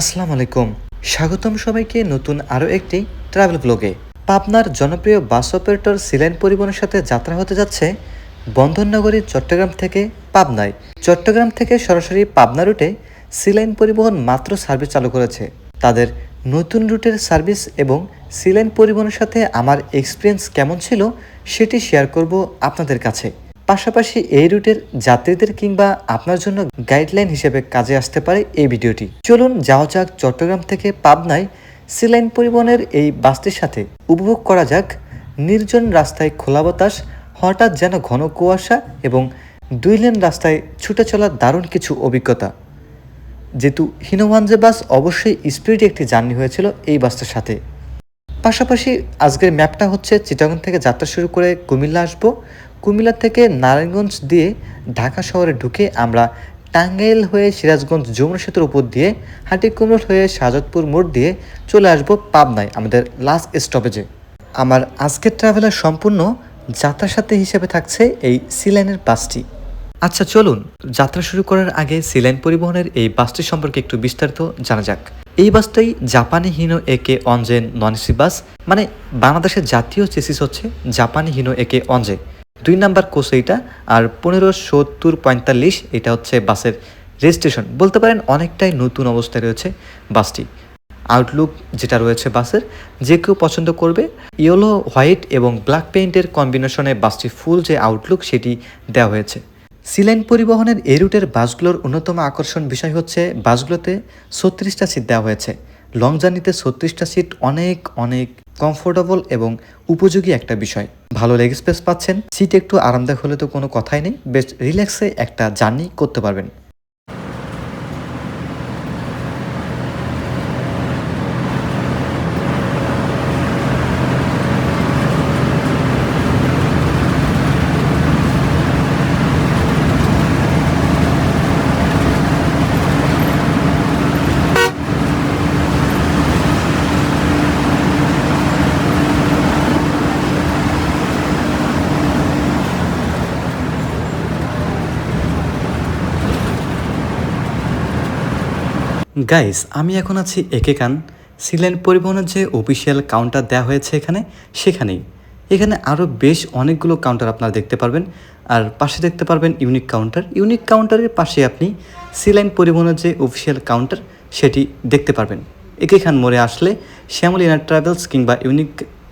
আসসালামু আলাইকুম। স্বাগতম সবাইকে নতুন আরও একটি ট্রাভেল ব্লগে। পাবনার জনপ্রিয় বাস অপারেটর সিলাইন পরিবহনের সাথে যাত্রা হতে যাচ্ছে বন্দরনগরী চট্টগ্রাম থেকে পাবনায়। চট্টগ্রাম থেকে সরাসরি পাবনা রুটে সিলাইন পরিবহন মাত্র সার্ভিস চালু করেছে। তাদের নতুন রুটের সার্ভিস এবং সিলাইন পরিবহনের সাথে আমার এক্সপিরিয়েন্স কেমন ছিল সেটি শেয়ার করব আপনাদের কাছে। পাশাপাশি এই রুটের যাত্রীদের কিংবা আপনার জন্য গাইডলাইন হিসেবে কাজে আসতে পারে এই ভিডিওটি। চলুন যাওয়া যাক চট্টগ্রাম থেকে পাবনায় সিলাইন পরিবহনের এই বাসটির সাথে। উপভোগ করা যাক নির্জন রাস্তায় খোলা বাতাস, হঠাৎ যেন ঘন কুয়াশা এবং 2 লেন রাস্তায় ছুটে চলার দারুণ কিছু অভিজ্ঞতা। যেহেতু হিনোওয়ানজে বাস অবশ্যই স্পিডে একটি জার্নি হয়েছিল এই বাসটার সাথে। পাশাপাশি আজকের ম্যাপটা হচ্ছে চিটাগং থেকে যাত্রা শুরু করে কুমিল্লা আসবো। কুমিল্লা থেকে নারায়ণগঞ্জ দিয়ে ঢাকা শহরে ঢুকে আমরা টাঙ্গাইল হয়ে সিরাজগঞ্জ যমুনা সেতুর উপর দিয়ে হাটিকুমরুল হয়ে শাহজাদপুর মোড় দিয়ে চলে আসব পাবনায় আমাদের লাস্ট স্টপেজে। আমার আজকের ট্রাভেলার সম্পূর্ণ যাত্রার সাথে হিসেবে থাকছে এই সিলাইনের বাসটি। আচ্ছা চলুন যাত্রা শুরু করার আগে সিলাইন পরিবহনের এই বাসটি সম্পর্কে একটু বিস্তারিত জানা যাক। এই বাসটাই জাপানি হিনো একে অনজেন নন এসি বাস, মানে বাংলাদেশের জাতীয় চেসিস হচ্ছে জাপানি হিনো একে অনজে। 2 নাম্বার কোচ এইটা, আর 1570-45 এটা হচ্ছে বাসের রেজিস্ট্রেশন। বলতে পারেন অনেকটাই নতুন অবস্থায় রয়েছে বাসটি। আউটলুক যেটা রয়েছে বাসের, যে কেউ পছন্দ করবে। ইয়েলো, হোয়াইট এবং ব্ল্যাক পেইন্টের কম্বিনেশনে বাসটি ফুল যে আউটলুক সেটি দেওয়া হয়েছে। সিলাইন পরিবহনের এই রুটের বাসগুলোর অন্যতম আকর্ষণ বিষয় হচ্ছে বাসগুলোতে 36টা সিট দেওয়া হয়েছে। লং জার্নিতে 36টা সিট অনেক অনেক কমফোর্টেবল এবং উপযোগী একটা বিষয়। ভালো লেগ স্পেস পাচ্ছেন, সিট একটু আরামদায়ক হলে তো কোনো কথাই নেই। বেশ রিল্যাক্সে একটা জার্নি করতে পারবেন। গাইস, আমি এখন আছি একে কান। সিলাইন পরিবহনের যে অফিসিয়াল কাউন্টার দেওয়া হয়েছে সেখানেই। এখানে আরও বেশ অনেকগুলো কাউন্টার আপনারা দেখতে পারবেন। আর পাশে দেখতে পারবেন ইউনিক কাউন্টার। ইউনিক কাউন্টারের পাশে আপনি সিলাইন পরিবহনের যে অফিসিয়াল কাউন্টার সেটি দেখতে পারবেন। একে খান মোড়ে আসলে শ্যামল ইনার ট্রাভেলস কিংবা ইউনিক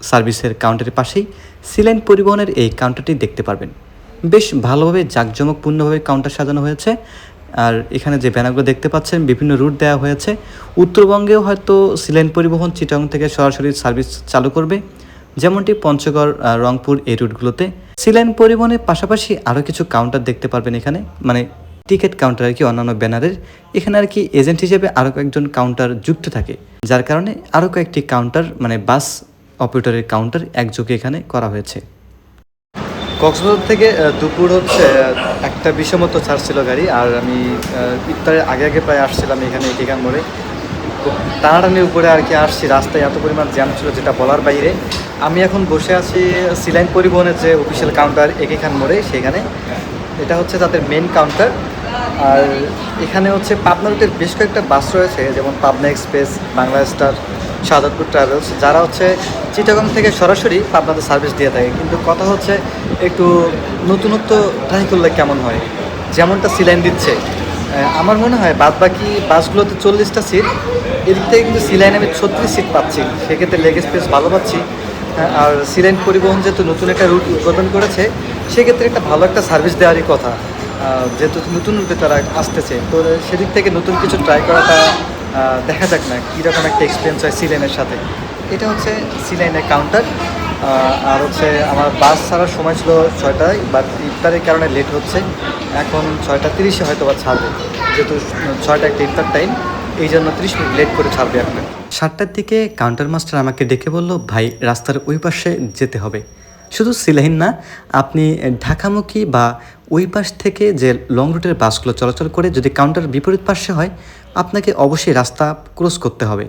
সার্ভিসের কাউন্টারের পাশেই সিলাইন পরিবহনের এই কাউন্টারটি দেখতে পারবেন। বেশ ভালোভাবে জাঁকজমকপূর্ণভাবে কাউন্টার সাজানো হয়েছে। আর এখানে যে ব্যানারগুলো দেখতে পাচ্ছেন বিভিন্ন রুট দেওয়া হয়েছে। উত্তরবঙ্গেও হয়তো সিলাইন পরিবহন চিটাগং থেকে সরাসরি সার্ভিস চালু করবে, যেমনটি পঞ্চগড়, রংপুর এই রুটগুলোতে। সিলাইন পরিবহনের পাশাপাশি আরও কিছু কাউন্টার দেখতে পারবেন এখানে, মানে টিকিট কাউন্টার আর কি, অন্যান্য ব্যানারের। এখানে আর কি এজেন্ট হিসেবে আরও কয়েকজন কাউন্টার যুক্ত থাকে, যার কারণে আরও কয়েকটি কাউন্টার, মানে বাস অপারেটরের কাউন্টার একযোগে এখানে করা হয়েছে। কক্সবাজার থেকে দুপুর হচ্ছে 1:20 মতো ছাড়ছিল গাড়ি। আর আমি ইফতারের আগে আগে প্রায় আসছিলাম এখানে একেকান মোড়ে। খুব টানাটানির উপরে আর কি আসছি, রাস্তায় এত পরিমাণ জ্যাম ছিল যেটা বলার বাইরে। আমি এখন বসে আছি সিলাইন পরিবহনের যে অফিসিয়াল কাউন্টার একেকান মোড়ে, সেখানে। এটা হচ্ছে তাদের মেন কাউন্টার। আর এখানে হচ্ছে পাবনা রুটের বেশ কয়েকটা বাস রয়েছে, যেমন Pabna express, Bangla star, Shahjadpur travels, যারা হচ্ছে চিটাগং থেকে সরাসরি পাবনাতে সার্ভিস দিয়ে থাকে। কিন্তু কথা হচ্ছে একটু নতুনত্ব ট্রাই করলে কেমন হয়, যেমনটা সিলাইন দিচ্ছে। আমার মনে হয় বাদ বাকি বাসগুলোতে 40টা সিট, এদিক থেকে কিন্তু সিলাইন আমি 36 সিট পাচ্ছি, সেক্ষেত্রে লেগ স্পেস ভালো পাচ্ছি। আর সিলাইন পরিবহন যেহেতু নতুন একটা রুট উদ্বোধন করেছে, সেক্ষেত্রে একটা ভালো একটা সার্ভিস দেওয়ারই কথা, যেহেতু নতুন রুটে তারা আসতেছে। তো সেদিক থেকে নতুন কিছু ট্রাই করাটা, দেখা যাক না কীরকম একটা এক্সপিরিয়েন্স হয় সিলাইনের সাথে। এটা হচ্ছে সিলাইনের কাউন্টার। আর হচ্ছে আমার বাস ছাড়ার সময় ছিল 6টায়, বাট ইফতারের কারণে লেট হচ্ছে। এখন 6:30 হয়তো বা ছাড়বে, যেহেতু 6টা একটা ইফতার টাইম, এই জন্য 30 মিনিট লেট করে ছাড়বে এখন। 7টার দিকে কাউন্টার মাস্টার আমাকে ডেকে বলল, ভাই রাস্তার ওই পাশে যেতে হবে। শুধু সিলাইন না, আপনি ঢাকামুখী বা ওই পাশ থেকে যে লং রুটের বাসগুলো চলাচল করে যদি কাউন্টার বিপরীত পাশে হয়, আপনাকে অবশ্যই রাস্তা ক্রস করতে হবে।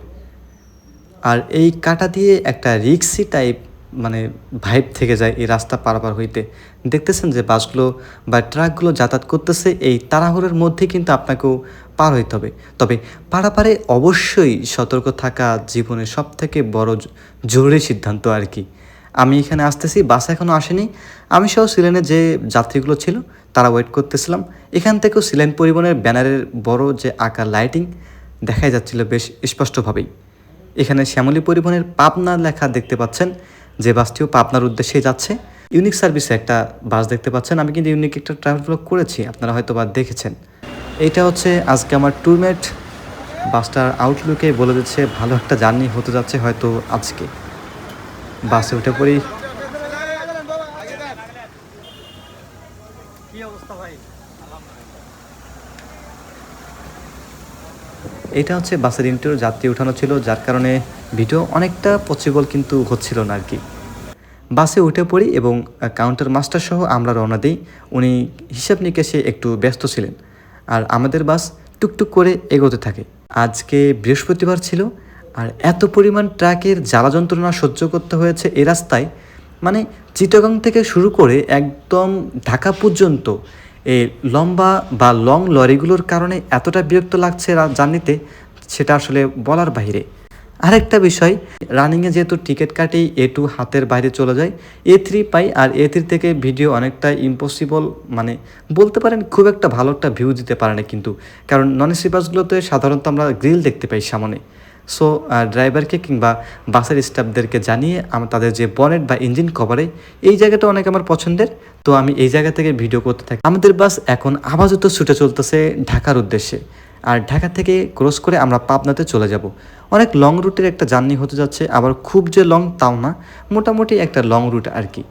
আর এই কাটা দিয়ে একটা রিক্সি টাইপ মানে ভাইব থেকে যায় এই রাস্তা পারাপার হইতে। দেখতেছেন যে বাসগুলো বা ট্রাকগুলো যাতায়াত করতেছে, এই তাড়াহুড়োর মধ্যে কিন্তু আপনাকেও পার হইতে হবে। তবে পারাপারে অবশ্যই সতর্ক থাকা জীবনের সবথেকে বড় জরুরি সিদ্ধান্ত আর কি। আমি এখানে আসতেছি, বাস এখনও আসেনি। আমি সহ সিলেনে যে যাত্রীগুলো ছিল তারা ওয়েট করতেছিলাম। এখান থেকেও সিলেন পরিবহনের ব্যানারের বড় যে আঁকা লাইটিং দেখাই যাচ্ছিল বেশ স্পষ্টভাবেই। এখানে শ্যামলী পরিবহনের পাবনা লেখা দেখতে পাচ্ছেন, যে বাসটিও পাবনার উদ্দেশ্যে যাচ্ছে। ইউনিক সার্ভিসে একটা বাস দেখতে পাচ্ছেন। আমি কিন্তু ইউনিক একটা ট্রাভেল ব্লগ করেছি, আপনারা হয়তো বা দেখেছেন। এইটা হচ্ছে আজকে আমার ট্যুরমেট। বাসটার আউটলুকে বলে দিচ্ছে ভালো একটা জার্নি হতে যাচ্ছে হয়তো আজকে। বাসে উঠে পড়ি। এটা হচ্ছে বাসের ইন্টারভিউ, যাত্রী উঠানো ছিল, যার কারণে ভিডিও অনেকটা পসিবল কিন্তু হচ্ছিল না আর কি। বাসে উঠে পড়ি এবং কাউন্টার মাস্টার সহ আমরা রওনা দিই। উনি হিসাব নিকেশে একটু ব্যস্ত ছিলেন, আর আমাদের বাস টুকটুক করে এগোতে থাকে। আজকে বৃহস্পতিবার ছিল, আর এত পরিমাণ ট্রাকের জ্বালা যন্ত্রণা সহ্য করতে হয়েছে এই রাস্তায়। মানে চিটাগাং থেকে শুরু করে একদম ঢাকা পর্যন্ত এই লম্বা বা লং লরিগুলোর কারণে এতটা বিরক্ত লাগছে জার্নিতে, সেটা আসলে বলার বাইরে। আরেকটা বিষয়, রানিংয়ে যেহেতু টিকিট কাটি A2 হাতের বাইরে চলে যায়, A3 পাই, আর A3 থেকে ভিডিও অনেকটা ইম্পসিবল, মানে বলতে পারেন খুব একটা ভালো একটা ভিউ দিতে পারে না কিন্তু, কারণ নন এসি বাসগুলোতে সাধারণত আমরা গ্রিল দেখতে পাই সামনে। সো ড্রাইভারকে কিংবা বাসের স্টাফদেরকে জানিয়ে তাদের যে বনেট বা ইঞ্জিন কভারে, এই জায়গাটা অনেক আমার পছন্দের, তো আমি এই জায়গা থেকে ভিডিও করতে থাকি। আমাদের বাস এখন আপাতত ছুটে চলতেছে ঢাকার উদ্দেশ্যে, আর ঢাকা থেকে ক্রস করে আমরা পাবনাতে চলে যাব। অনেক লং রুটের একটা জার্নি হতে যাচ্ছে, আবার খুব যে লং তাও না, মোটামুটি একটা লং রুট আর কি।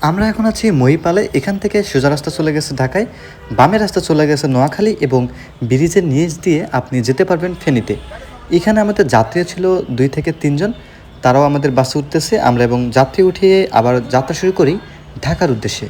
আমরা এখন আছি মহিপালে। এখান থেকে সোজা রাস্তা চলে গেছে ঢাকায়, বামের রাস্তা চলে গেছে নোয়াখালী, এবং ব্রিজের নিচ দিয়ে আপনি যেতে পারবেন ফেনীতে। এখানে আমাদের যাত্রী ছিল 2 থেকে 3 জন, তারাও আমাদের বাসে উঠতেছে। আমরা এবং যাত্রী উঠিয়ে আবার যাত্রা শুরু করি ঢাকার উদ্দেশ্যে।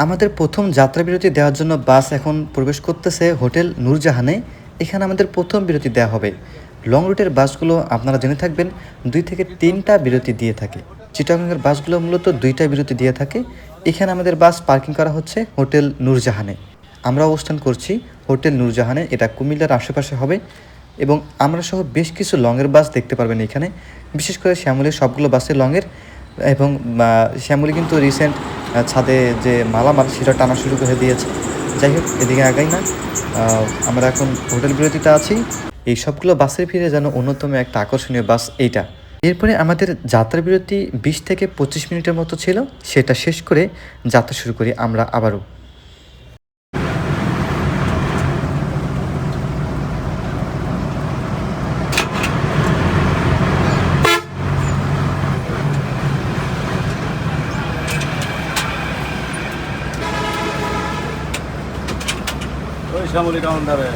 আমাদের প্রথম যাত্রা বিরতি দেওয়ার জন্য বাস এখন প্রবেশ করতেছে হোটেল নূরজাহানে। এখানে আমাদের প্রথম বিরতি দেওয়া হবে। লং রুটের বাসগুলো আপনারা জেনে থাকবেন 2 থেকে 3টা বিরতি দিয়ে থাকে। চিটাগাংয়ের বাসগুলো মূলত 2টা বিরতি দিয়ে থাকে। এখানে আমাদের বাস পার্কিং করা হচ্ছে হোটেল নূরজাহানে। আমরা অবস্থান করছি হোটেল নূরজাহানে, এটা কুমিল্লার আশেপাশে হবে, এবং আমরা সহ বেশ কিছু লংয়ের বাস দেখতে পারবেন এখানে। বিশেষ করে শ্যামলীর সবগুলো বাসে লংয়ের, এবং শ্যামলী কিন্তু রিসেন্ট ছাদে যে মালামাল সেটা টানা শুরু করে দিয়েছে। যাই হোক, এদিকে আগাই না, আমরা এখন হোটেল বিরতিতে আছি। এই সবগুলো বাসের ভিড়ে যেন অন্যতম একটা আকর্ষণীয় বাস এইটা। এরপরে আমাদের যাত্রা বিরতি ২০ থেকে ২৫ মিনিটের মতো ছিল, সেটা শেষ করে যাত্রা শুরু করি আমরা আবারও। ওই শ্যামলী কাউন্টারে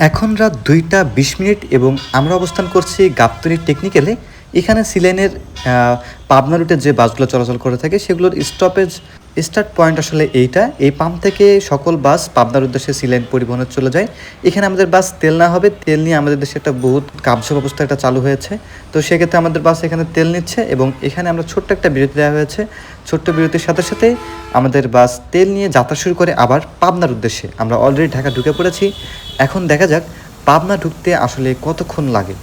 এখন রাত 2:20 এবং আমরা অবস্থান করছি গাবতলী টেকনিক্যালে। এখানে সিলেনের পাবনা রুটে যে বাসগুলো চলাচল করে থাকে সেগুলোর স্টার্ট পয়েন্ট আসলে এইটা। এই পাম্প থেকে সকল বাস পাবনার উদ্দেশ্যে সিলেন পরিবহনে চলে যায়। এখানে আমাদের বাস তেল না হবে, তেল নিয়ে আমাদের দেশে একটা বহুত কাবজব অবস্থা এটা চালু হয়েছে। তো সেক্ষেত্রে আমাদের বাস এখানে তেল নিচ্ছে এবং এখানে আমরা ছোট্ট একটা বিরতি দেওয়া হয়েছে। ছোট্ট বিরতির সাথে সাথে আমাদের বাস তেল নিয়ে যাত্রা শুরু করে আবার পাবনার উদ্দেশ্যে। আমরা অলরেডি ঢাকা ঢুকে পড়েছি। এখন দেখা যাক পাবনা ঢুকতে আসলে কতক্ষণ লাগে।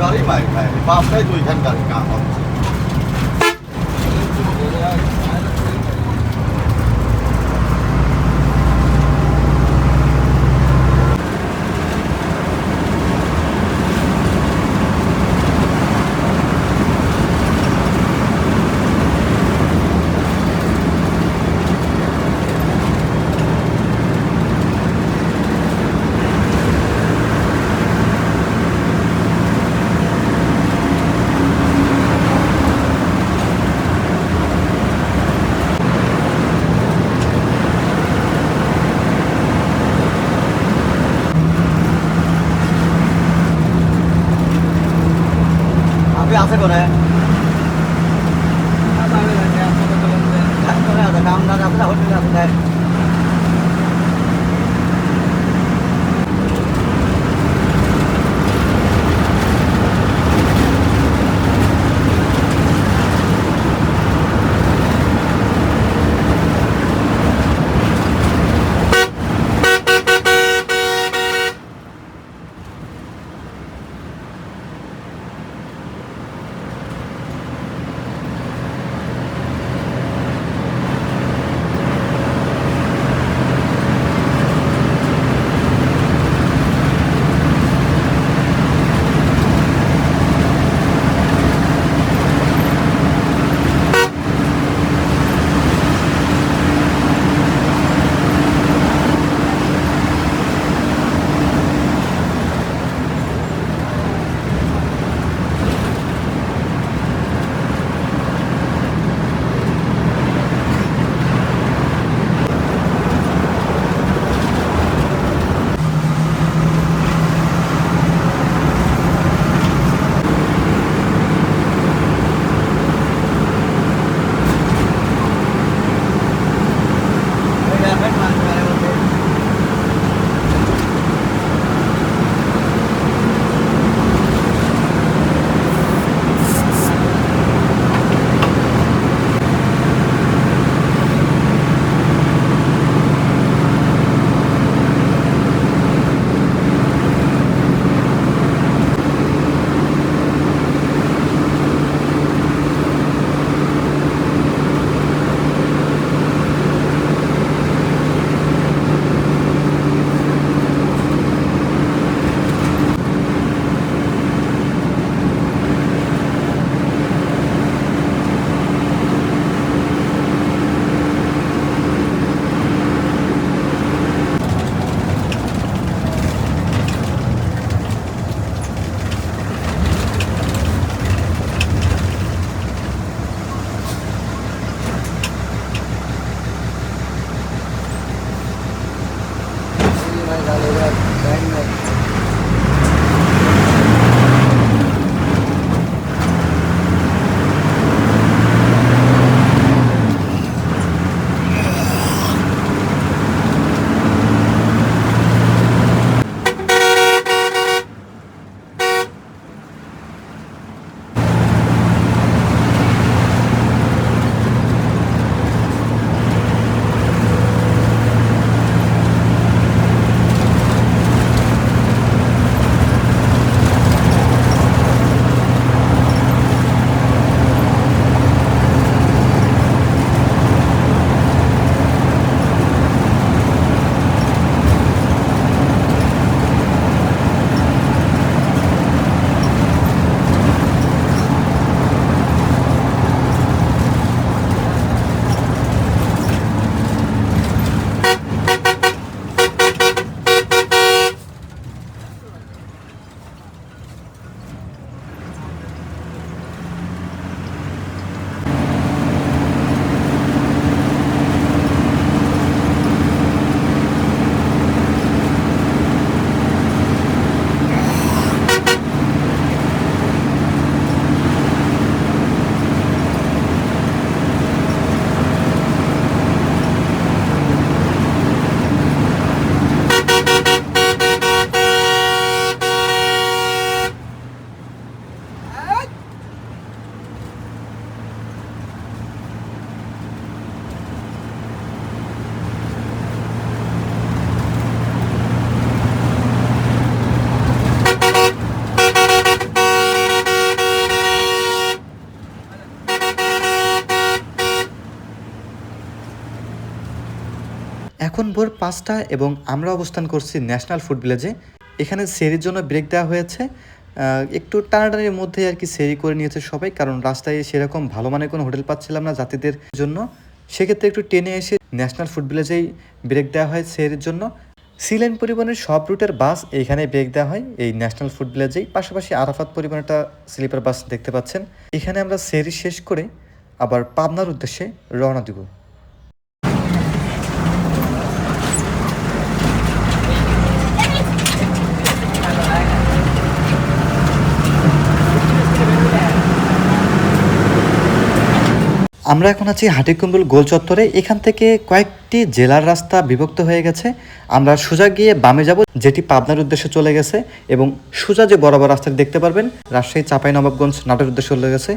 গাড়ি মাইর খায়, বাসটাই দুইখান গাড়ি কাম হচ্ছে। আছে করে কাউন্টার আছে হোটেল আছে এখন ভোর ৫টা এবং আমরা অবস্থান করছি ন্যাশনাল ফুড ভিলেজে। এখানে সেরির জন্য ব্রেক দেওয়া হয়েছে। একটু টানাটানির মধ্যে আর কি সেরি করে নিয়েছে সবাই, কারণ রাস্তায় সেরকম ভালো মানের কোনো হোটেল পাচ্ছিলাম না যাত্রীদের জন্য। সেক্ষেত্রে একটু টেনে এসে ন্যাশনাল ফুড ভিলেজেই ব্রেক দেওয়া হয় সেরির জন্য। সি লেন পরিবহনের সব রুটের বাস এইখানে ব্রেক দেওয়া হয় এই ন্যাশনাল ফুড ভিলেজেই। পাশাপাশি আরাফাত পরিবহনের একটা স্লিপার বাস দেখতে পাচ্ছেন। এখানে আমরা সেরি শেষ করে আবার পাবনার উদ্দেশ্যে রওনা দিব। আমরা এখন আছি হাটিকুমরুল গোল চত্বরে। এখান থেকে কয়েকটি জেলার রাস্তা বিভক্ত হয়ে গেছে। আমরা সোজা গিয়ে বামে যাব, যেটি পাবনার উদ্দেশ্যে চলে গেছে, এবং সোজা যে বরাবর রাস্তা দেখতে পারবেন রাজশাহী চাঁপাইনবাবগঞ্জ নাটোর উদ্দেশ্যে চলে গেছে।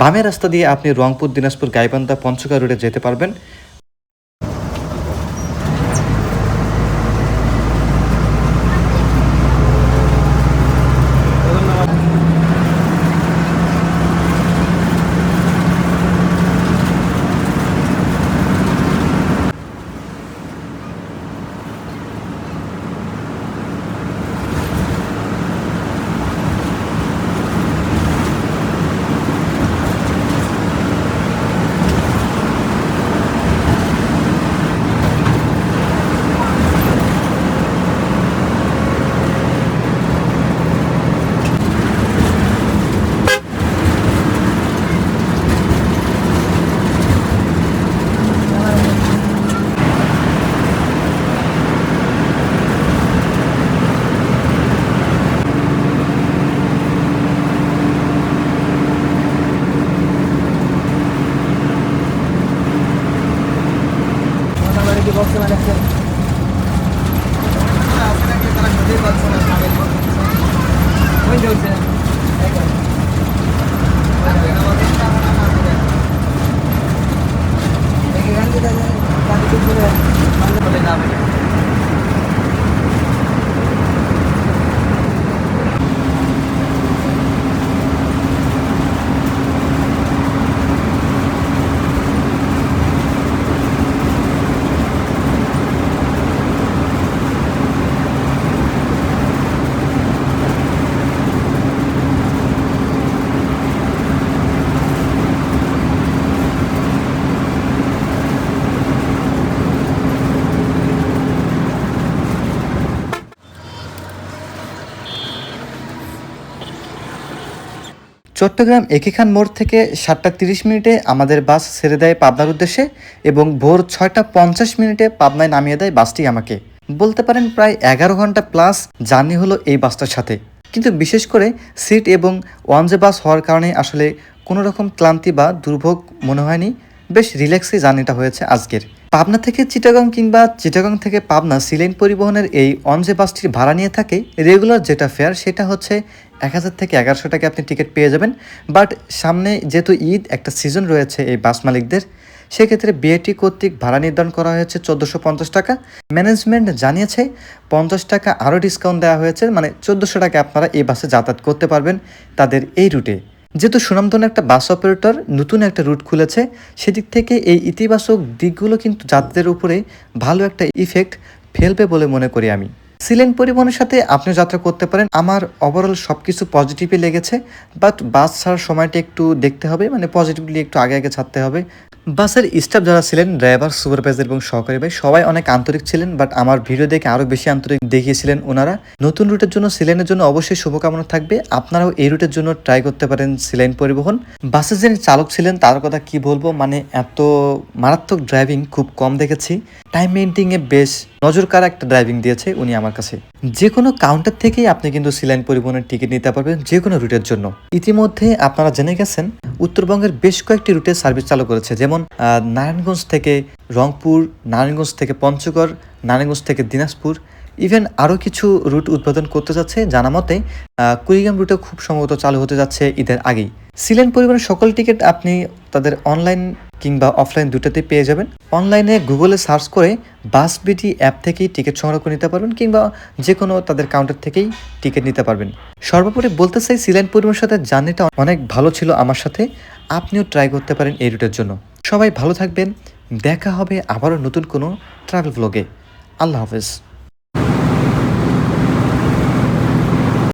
বামের রাস্তা দিয়ে আপনি রংপুর, দিনাজপুর, গাইবান্ধা, পঞ্চগড় রুটে যেতে পারবেন। মোটামুটি বক্সে মানে চট্টগ্রাম একে খান মোড় থেকে 7:30 আমাদের বাস ছেড়ে দেয় পাবনার উদ্দেশ্যে, এবং ভোর 6:50 পাবনায় নামিয়ে দেয় বাসটি আমাকে। বলতে পারেন প্রায় 11 ঘন্টা প্লাস জার্নি হলো এই বাসটার সাথে। কিন্তু বিশেষ করে সিট এবং ওয়ান যে বাস হওয়ার কারণে আসলে কোনো রকম ক্লান্তি বা দুর্ভোগ মনে হয়নি। বেশ রিল্যাক্সে জার্নিটা হয়েছে আজকের। পাবনা থেকে চিটাগং কিংবা চিটাগং থেকে পাবনা সিলেন পরিবহনের এই অনজে বাসটির ভাড়া নিয়ে থাকে রেগুলার যেটা ফেয়ার, সেটা হচ্ছে 1000 থেকে 1100 টাকা আপনি টিকিট পেয়ে যাবেন। বাট সামনে যেহেতু ঈদ, একটা সিজন রয়েছে এই বাস মালিকদের, সেক্ষেত্রে বিআরটি কর্তৃক ভাড়া নির্ধারণ করা হয়েছে 1450 টাকা। ম্যানেজমেন্ট জানিয়েছে 50 টাকা আরও ডিসকাউন্ট দেওয়া হয়েছে, মানে 1400 টাকা আপনারা এই বাসে যাতায়াত করতে পারবেন তাদের এই রুটে। যেহেতু সুনামধন্য একটা বাস অপারেটর নতুন একটা রুট খুলেছে, সেদিক থেকে এই ইতিবাচক দিকগুলো কিন্তু যাত্রীদের উপরে ভালো একটা ইফেক্ট ফেলবে বলে মনে করি আমি। সিলেন পরিবহনের সাথে আপনিও যাত্রা করতে পারেন। আমার ওভারঅল সব কিছু পজিটিভই লেগেছে, বাট বাস ছাড়ার সময়টা একটু দেখতে হবে, মানে পজিটিভলি একটু আগে আগে ছাড়তে হবে। বাসের স্টাফ যারা ছিলেন, ড্রাইভার, সুপারভাইজার এবং সহকারী ভাই, সবাই অনেক আন্তরিক ছিলেন। বাট আমার ভিডিও দেখে আরও বেশি আন্তরিক দেখিয়েছিলেন ওনারা। নতুন রুটের জন্য, সিলেনের জন্য অবশ্যই শুভকামনা থাকবে। আপনারাও এই রুটের জন্য ট্রাই করতে পারেন সিলেন পরিবহন। বাসের যিনি চালক ছিলেন তার কথা কি বলবো, মানে এত মারাত্মক ড্রাইভিং খুব কম দেখেছি। টাইম মেনটেনিংয়ে বেশ নজর কাড়া একটা ড্রাইভিং দিয়েছে উনি আমার কাছে। যে কোনো কাউন্টার থেকেই আপনি কিন্তু সিলেন পরিবহনের টিকিট নিতে পারবেন যে কোনো রুটের জন্য। ইতিমধ্যে আপনারা জেনে গেছেন উত্তরবঙ্গের বেশ কয়েকটি রুটে সার্ভিস চালু করেছে, যেমন নারায়ণগঞ্জ থেকে রংপুর, নারায়ণগঞ্জ থেকে পঞ্চগড়, নারায়ণগঞ্জ থেকে দিনাজপুর, ইভেন আরও কিছু রুট উদ্বোধন করতে যাচ্ছে। জানা মতে কুড়িগ্রাম রুটে খুব সম্ভবত চালু হতে যাচ্ছে ঈদের আগেই। সিলেন পরিবহনের সকল টিকিট আপনি তাদের অনলাইন কিংবা অফলাইন দুটাতেই পেয়ে যাবেন। অনলাইনে গুগলে সার্চ করে বাস বিটি অ্যাপ থেকেই টিকিট সংগ্রহ করে নিতে পারবেন, কিংবা যে কোনো তাদের কাউন্টার থেকেই টিকিট নিতে পারবেন। সর্বোপরি বলতে চাই, সিলেন পরিবহনের সাথে জার্নিটা অনেক ভালো ছিল আমার সাথে। আপনিও ট্রাই করতে পারেন এই রুটের জন্য। সবাই ভালো থাকবেন, দেখা হবে আবারও নতুন কোনো ট্রাভেল ব্লগে। আল্লাহ হাফেজ।